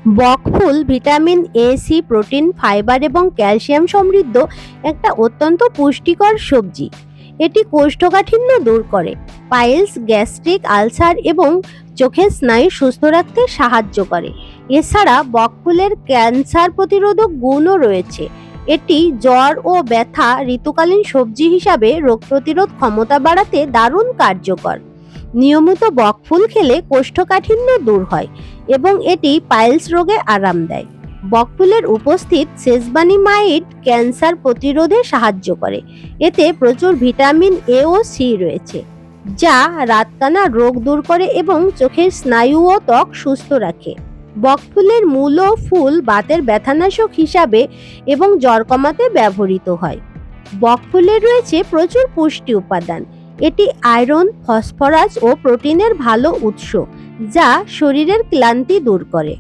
বকফুল vitamin A, C, protein, fibre এবং calcium সমৃদ্ধ একটা অত্যন্ত পুষ্টিকর সবজি। এটি কোষ্ঠকাঠিন্য দূর করে, পাইলস, গ্যাস্ট্রিক আলসার এবং চোখের স্নায়ু সুস্থ রাখতে সাহায্য করে। এছাড়া বকফুলের ক্যান্সার প্রতিরোধক গুণও রয়েছে। এটি জ্বর ও ব্যথা ঋতুকালীন সবজি হিসাবে রোগ প্রতিরোধ ক্ষমতা বাড়াতে দারুণ কার্যকর। নিয়মিত বকফুল খেলে কোষ্ঠকাঠিন্য দূর হয় এবং এটি পাইলস রোগে আরাম দেয়। বকফুলের উপস্থিত সেসবানিমাইড ক্যান্সার প্রতিরোধে সাহায্য করে। এতে প্রচুর ভিটামিন এ ও সি রয়েছে, যা রাতকানা রোগ দূর করে এবং চোখের স্নায়ু ও ত্বক সুস্থ রাখে। বকফুলের মূল ও ফুল বাতের ব্যথানাশক হিসাবে এবং জ্বর কমাতে ব্যবহৃত হয়। বকফুলে রয়েছে প্রচুর পুষ্টি উপাদান। এটি আয়রন, ফসফরাস ও প্রোটিনের ভালো উৎস, যা শরীরের ক্লান্তি দূর করে।